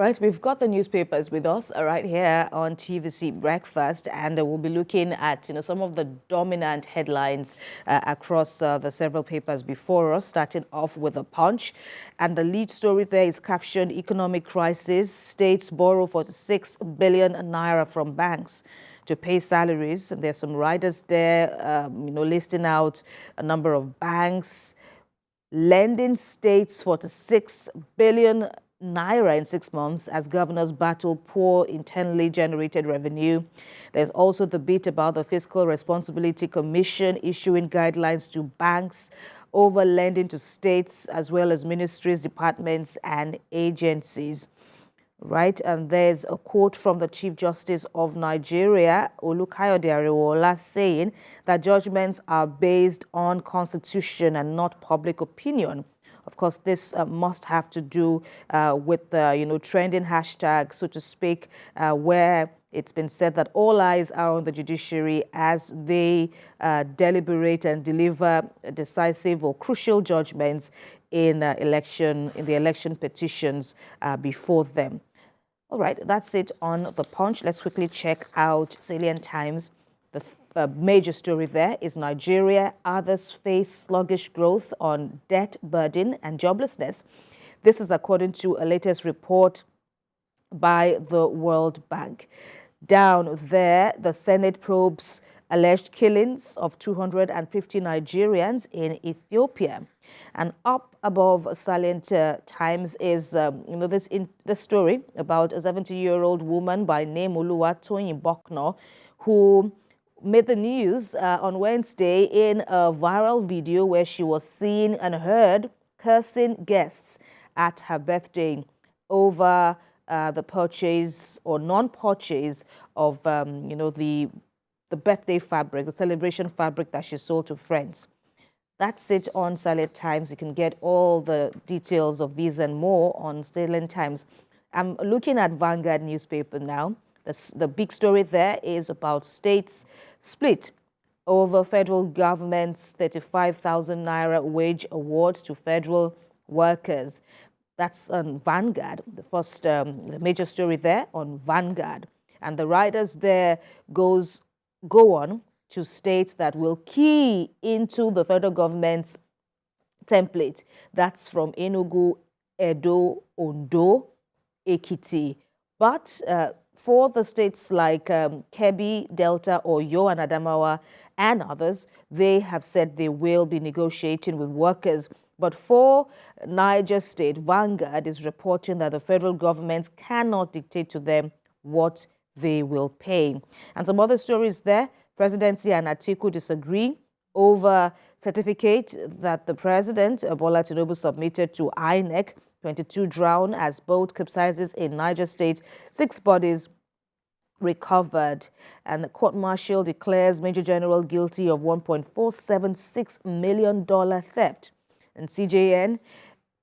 Right, we've got the newspapers with us right here on TVC Breakfast, and we'll be looking at some of the dominant headlines across the several papers before us, starting off with the Punch. And the lead story there is captioned "Economic Crisis, States Borrow 46 billion naira from banks to pay salaries." And there's some riders there, listing out a number of banks lending states 46 billion naira in 6 months as governors battle poor internally generated revenue. There's also the bit about the Fiscal Responsibility Commission issuing guidelines to banks over lending to states as well as ministries, departments and agencies. Right, and there's a quote from the Chief Justice of Nigeria, Olukayode Ariwola, saying that judgments are based on constitution and not public opinion. Of course, this must have to do with the trending hashtag, so to speak, where it's been said that all eyes are on the judiciary as they deliberate and deliver decisive or crucial judgments in the election petitions before them. All right, that's it on the Punch. Let's quickly check out Salient Times. The major story there is Nigeria. Others face sluggish growth on debt burden and joblessness. This is according to a latest report by the World Bank. Down there, the Senate probes alleged killings of 250 Nigerians in Ethiopia. And up above Salient Times is, this story about a 70-year-old woman by name Oluwatoyin Bokno, who made the news on Wednesday in a viral video where she was seen and heard cursing guests at her birthday over the purchase or non-purchase of, the birthday fabric, the celebration fabric that she sold to friends. That's it on Salient Times. You can get all the details of these and more on Salient Times. I'm looking at Vanguard newspaper now. The big story there is about states split over federal government's 35,000 naira wage award to federal workers. That's on Vanguard, the first major story there on Vanguard. And the writers there go on to state that will key into the federal government's template. That's from Enugu, Edo, Ondo, Ekiti. But for the states like Kebbi, Delta, Oyo, and Adamawa, and others, they have said they will be negotiating with workers. But for Niger State, Vanguard is reporting that the federal government cannot dictate to them what they will pay. And some other stories there. Presidency and Atiku disagree over certificate that the president, Bola Tinubu, submitted to INEC. 22 drown as boat capsizes in Niger State. 6 bodies recovered. And the court-martial declares Major General guilty of $1.476 million theft. And CJN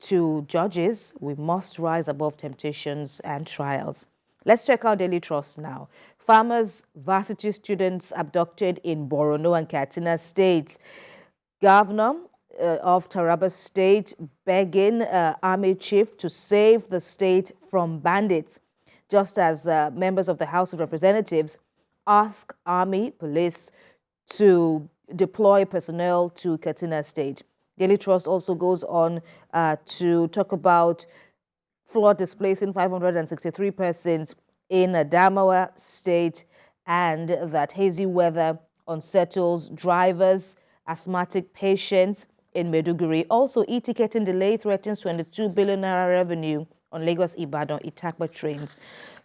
to judges, we must rise above temptations and trials. Let's check out Daily Trust now. Farmers, varsity students abducted in Borno and Katsina states. Governor of Taraba State begging army chief to save the state from bandits, just as members of the House of Representatives ask army police to deploy personnel to Katsina State. Daily Trust also goes on to talk about flood displacing 563 persons in Adamawa State, and that hazy weather unsettles drivers, asthmatic patients in Maiduguri. Also, e-ticketing delay threatens 22 billion naira revenue on Lagos-Ibadan Itakba trains.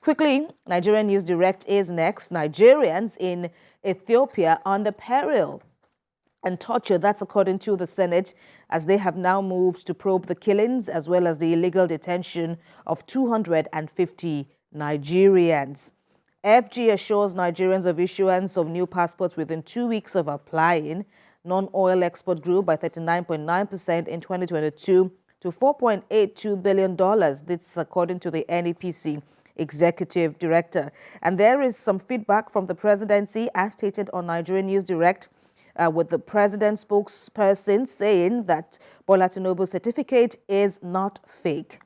Quickly, Nigerian News Direct is next. Nigerians in Ethiopia under peril and torture. That's according to the Senate, as they have now moved to probe the killings as well as the illegal detention of 250 Nigerians. FG assures Nigerians of issuance of new passports within 2 weeks of applying. Non-oil export grew by 39.9% in 2022 to $4.82 billion. This is according to the NEPC executive director. And there is some feedback from the presidency, as stated on Nigerian News Direct, with the president's spokesperson saying that Bola Tinubu's certificate is not fake.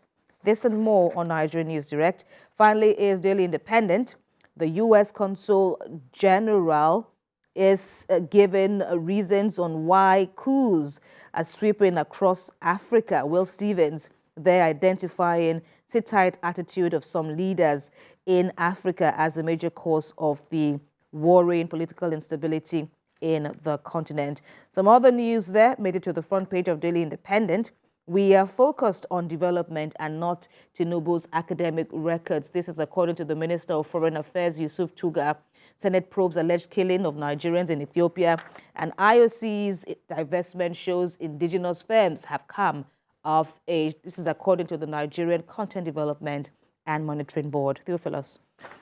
This and more on Nigerian News Direct. Finally is Daily Independent. The U.S. Consul General is given reasons on why coups are sweeping across Africa. Will Stevens, there identifying sit-tight attitude of some leaders in Africa as a major cause of the worrying political instability in the continent. Some other news there made it to the front page of Daily Independent. We are focused on development and not Tinubu's academic records. This is according to the Minister of Foreign Affairs, Yusuf Tuga. Senate probes alleged killing of Nigerians in Ethiopia, and IOC's divestment shows indigenous firms have come of age. This is according to the Nigerian Content Development and Monitoring Board. Theophilus.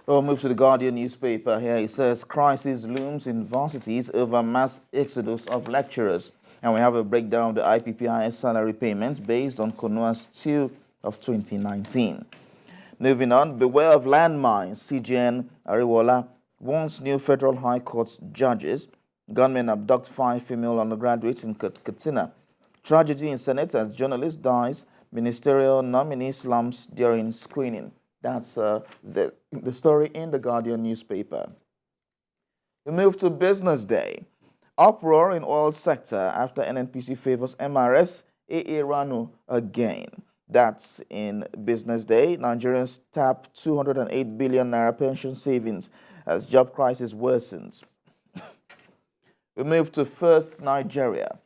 We'll move to the Guardian newspaper here. It says, crisis looms in varsities over mass exodus of lecturers. And we have a breakdown of the IPPIS salary payments based on Konua's 2 of 2019. Moving on, beware of landmines. CJN Ariwola wants new Federal High Court judges. Gunmen abduct 5 female undergraduates in Katsina. Tragedy in Senate as journalist dies. Ministerial nominee slumps during screening. That's the story in the Guardian newspaper. We move to Business Day. Uproar in oil sector after NNPC favors MRS AA Ranu again. That's in Business Day. Nigerians tap 208 billion naira pension savings as job crisis worsens. We move to First Nigeria.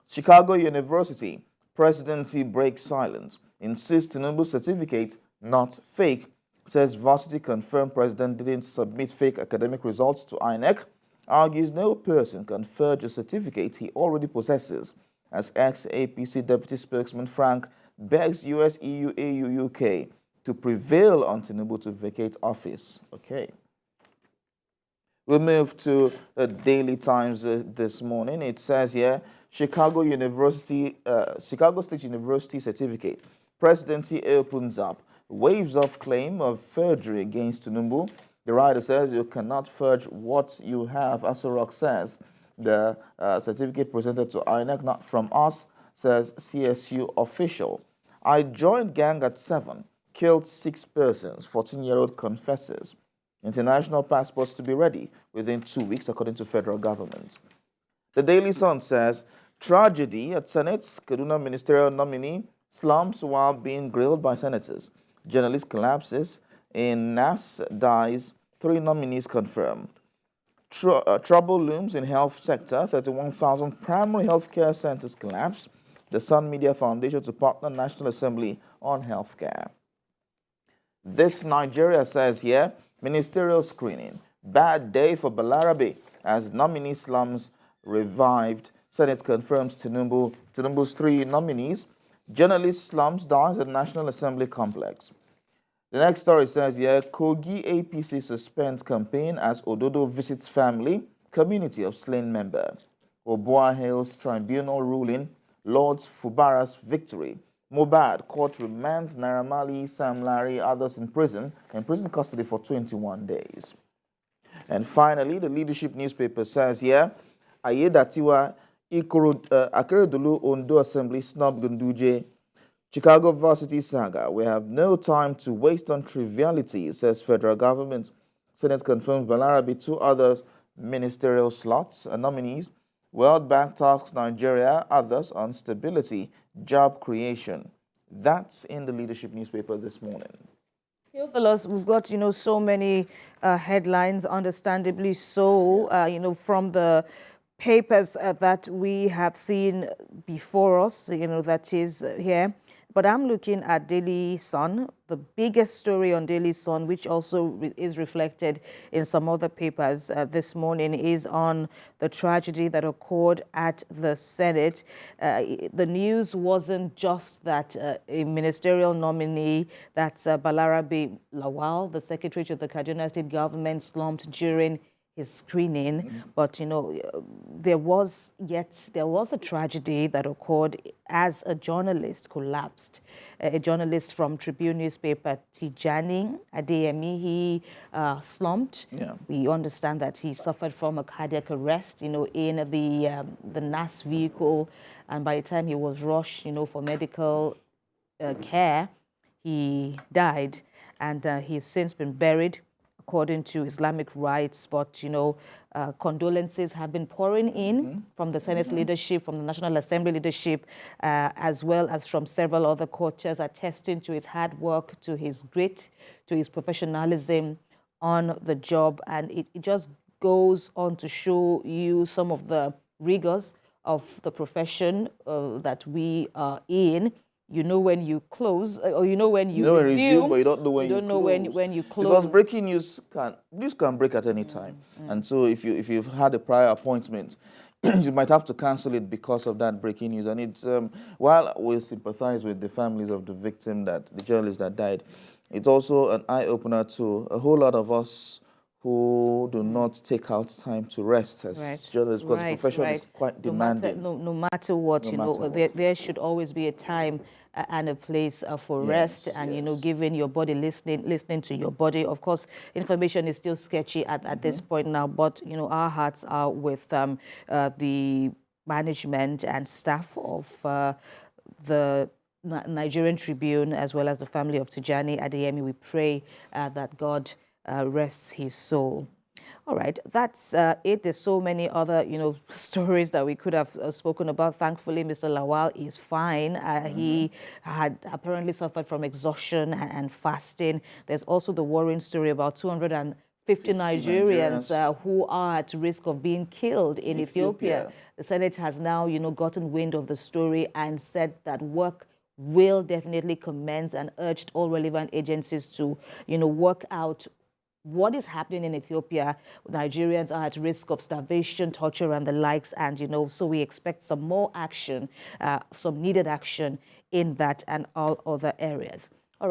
Chicago University presidency breaks silence. Insists Tinubu certificate not fake. Says varsity confirmed president didn't submit fake academic results to INEC. Argues no person can forge a certificate he already possesses. As ex-APC deputy spokesman Frank begs US, EU, AU, UK to prevail on Tinubu to vacate office. Okay. We'll move to the Daily Times this morning. It says here, Chicago State University certificate. Presidency opens up. Waves off claim of forgery against Tinubu. The writer says you cannot forge what you have. Asorok says the certificate presented to INEC, not from us, says CSU official. I joined gang at 7, killed 6 persons, 14-year-old confesses. International passports to be ready within 2 weeks, according to federal government. The Daily Sun says, tragedy at Senate's Kaduna ministerial nominee slumps while being grilled by senators. Journalist collapses in NAS dies, 3 nominees confirmed. Trouble looms in health sector, 31,000 primary health care centers collapse. The Sun Media Foundation to partner National Assembly on healthcare. This Nigeria says here, ministerial screening. Bad day for Balarabe as nominee slums revived. Senate confirms Tinubu's 3 nominees. Journalist slums dies at National Assembly complex. The next story says here, Kogi APC suspends campaign as Ododo visits family, community of slain member. Obua hails tribunal ruling, Lords Fubara's victory. Mohbad court remands Naira Marley, Sam Larry, others in prison custody for 21 days. And finally, the leadership newspaper says here, Ayedatiwa Akeredolu Ondo Assembly snub Ganduje. Chicago Varsity saga. We have no time to waste on trivialities, says federal government. Senate confirms Balarabe 2 other ministerial slots and nominees. World Bank tasks Nigeria, others on stability, job creation. That's in the leadership newspaper this morning. Theophilus, we've got, so many headlines, understandably so, from the papers that we have seen before us, that is here. But I'm looking at Daily Sun. The biggest story on Daily Sun, which also is reflected in some other papers this morning, is on the tragedy that occurred at the Senate. The news wasn't just that a ministerial nominee, that's Balarabe Lawal, the secretary to the Kaduna State government, slumped during his screening, but there was a tragedy that occurred as a journalist collapsed. A journalist from Tribune newspaper, Tijani Adeyemi, he slumped. Yeah. We understand that he suffered from a cardiac arrest, in the NAS vehicle, and by the time he was rushed, for medical care, he died, and he's since been buried according to Islamic rites. But, condolences have been pouring in from the Senate leadership, from the National Assembly leadership, as well as from several other coaches, attesting to his hard work, to his grit, to his professionalism on the job. And it just goes on to show you some of the rigors of the profession that we are in. You know when you close, or you know when you resume, but you don't know when you close. when you close. Because breaking news can break at any time, and so if you've had a prior appointment, you might have to cancel it because of that breaking news. And it's while we sympathize with the families of the victim, the journalist that died, it's also an eye opener to a whole lot of us who do not take out time to rest as journalists, because the profession is quite demanding. No matter what, there should always be a time and a place for rest, and giving your body, listening to your body. Of course, information is still sketchy at this point now, but our hearts are with the management and staff of the Nigerian Tribune, as well as the family of Tijani Adeyemi. We pray that God rests his soul. All right, that's it. There's so many other, stories that we could have spoken about. Thankfully, Mr. Lawal is fine. He had apparently suffered from exhaustion and fasting. There's also the worrying story about 250 Nigerians who are at risk of being killed in Ethiopia. The Senate has now, gotten wind of the story and said that work will definitely commence, and urged all relevant agencies to, work out what is happening in Ethiopia. Nigerians are at risk of starvation, torture, and the likes. And, so we expect some more action, some needed action in that and all other areas.